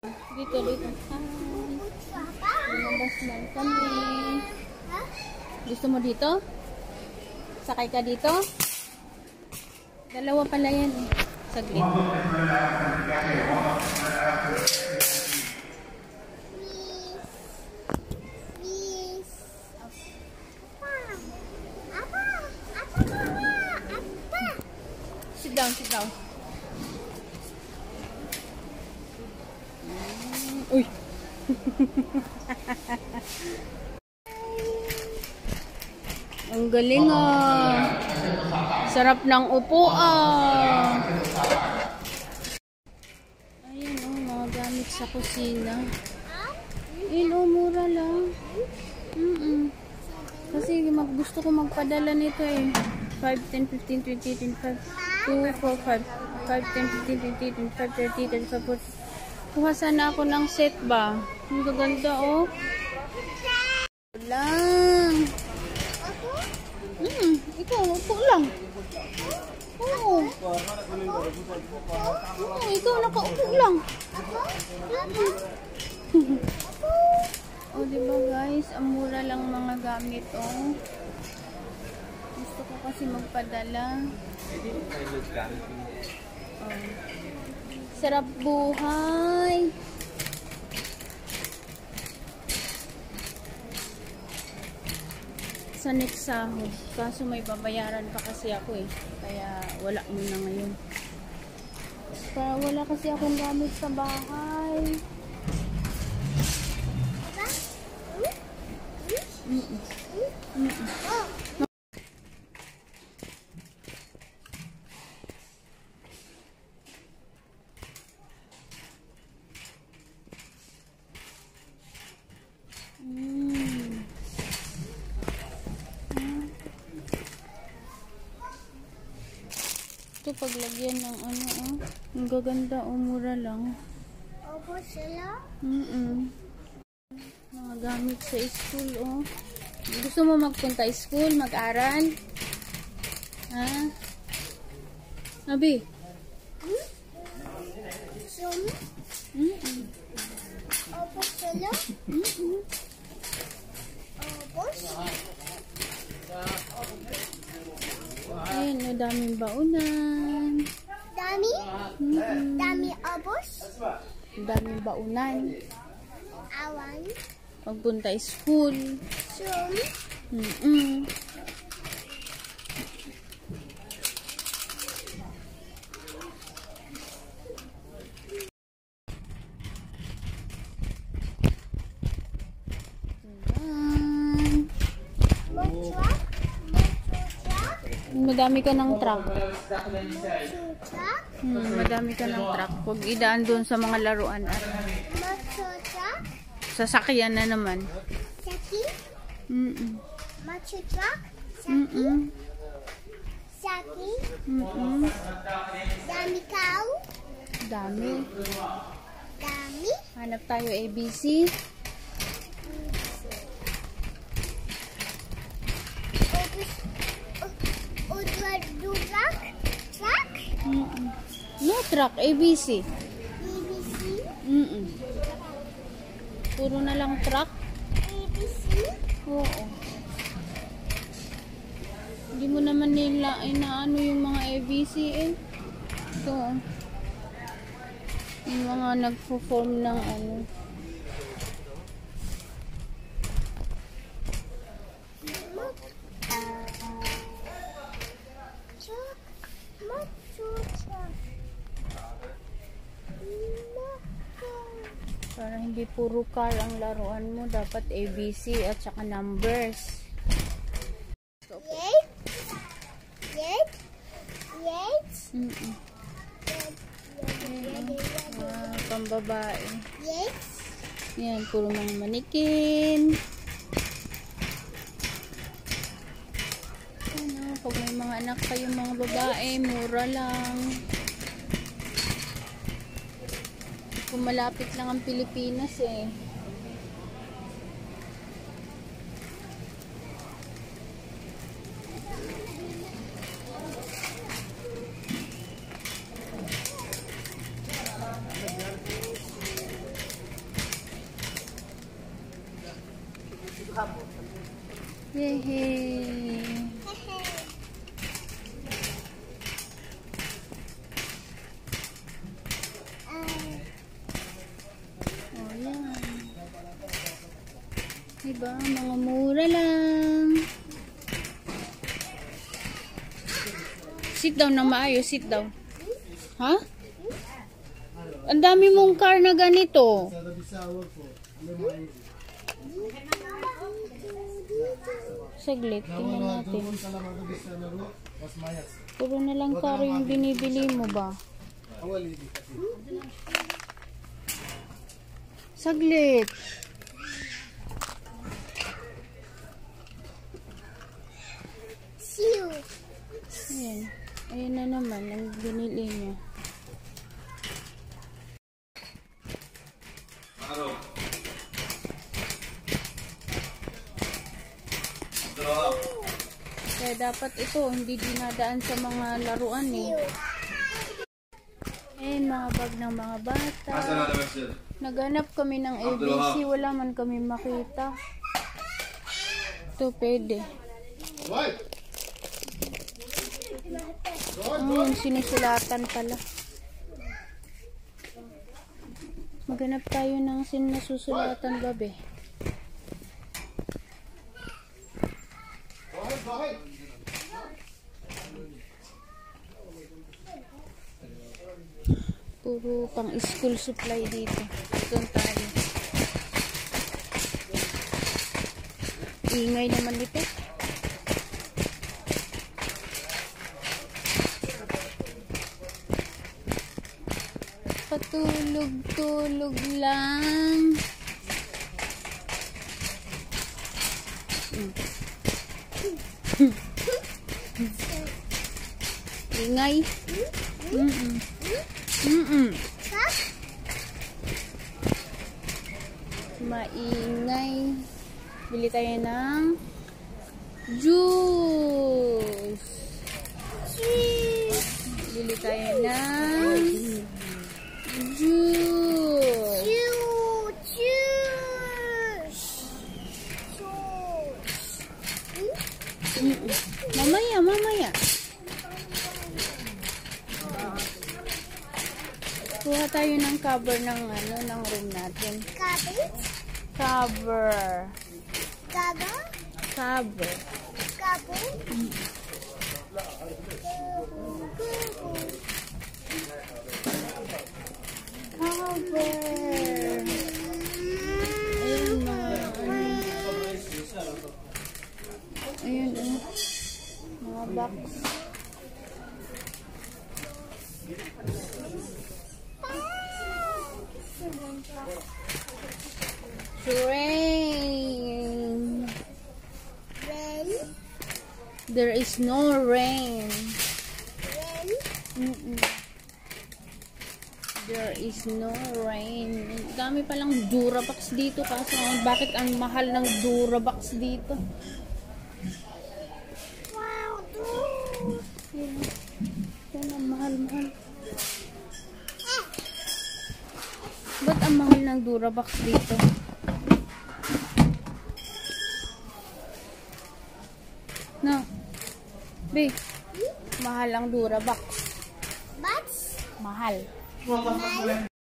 Dito. Hi. Lumabas lang kami. Gusto mo dito? Sakay ka dito? Dalawa pala yan eh. Saglit. Sit down. Uy. Ang galing ah. Sarap ng upuan. Ayan oh, mga gamit sa kusina. Mura lang. Kasi gusto ko magpadala nito eh. 5, 10, 15, 20, 25, 2, 4, 5, 10, 15, 20, 25, 30, 35, 40. Kuha sana ako ng set ba? Ang gaganda oh. Lang. Ikaw, upo lang. Oo. Ikaw, nakaupo lang. Oh, diba guys? Ang mura lang mga gamit oh. Gusto ko kasi magpadala. Oh. Sarap buhay. Sa next sahod. Kaso may babayaran pa kasi ako eh. Kaya wala muna ngayon. Kaya wala kasi akong gamit sa bahay. Ito paglagyan ng ano oh. Ang gaganda oh, mura lang. Opo sila? Mga gamit sa school oh. Gusto mo magpunta school, mag-aral? Ha? Abi? Sumi? Opo sila? Opo sila? Ayan, may daming baunan. Dami? Dami obos? Daming baunan. Awan? Pagpunta school. Sumi? Madami ka ng truck. Truck? Madami ka ng truck. Huwag idaan doon sa mga laruan at Truck? sasakyan na naman. Saki? Truck? Saki? Saki? Dami cow? Dami. Dami? Hanap tayo ABC. Truck? Truck? No truck, ABC. ABC? Puro na lang truck. ABC? Oo. Hindi mo naman nila inaano yung mga ABC eh. Ito. Yung mga nagpo-form ng ano. Para hindi puro car ang laruan mo, dapat ABC at saka numbers. Pambabae. Yan, puro mga manikin. Ano, pag may mga anak kayong mga babae, mura lang. Kung malapit lang ang Pilipinas eh. Yehey! Oh, yan. Diba? Mga mura lang. Sit down na maayos. Sit down. Ha? Ang dami mong car na ganito. Saglit, tingnan natin. Puro na lang car yung binibili mo ba? Saglit. Ayan. Ayan na naman ang binili niya. Kaya dapat ito hindi dinadaan sa mga laruan eh. Ayan, mga bag ng mga bata. Naghanap kami ng ABC, wala man kami makita. Ito pwede. Oh, sinusulatan pala. Maghanap tayo ng sinusulatan babe. Puro pang school supply dito. Doon tayo. Ingay naman dito. Patulog-tulog lang. Ingay. Maingay. Bili tayo ng juice. Bili tayo ng juice. Mamaya. Kuha tayo ng cover ng ng room natin. Cover. Ayun, mga box. Rain. There is no rain. There is no rain. Dami palang Durabox dito kaso bakit ang mahal ng Durabox dito? Yan ang mahal. Ba't ang mahal ng Durabox dito? No. Be, mahal ang Durabox. Mahal.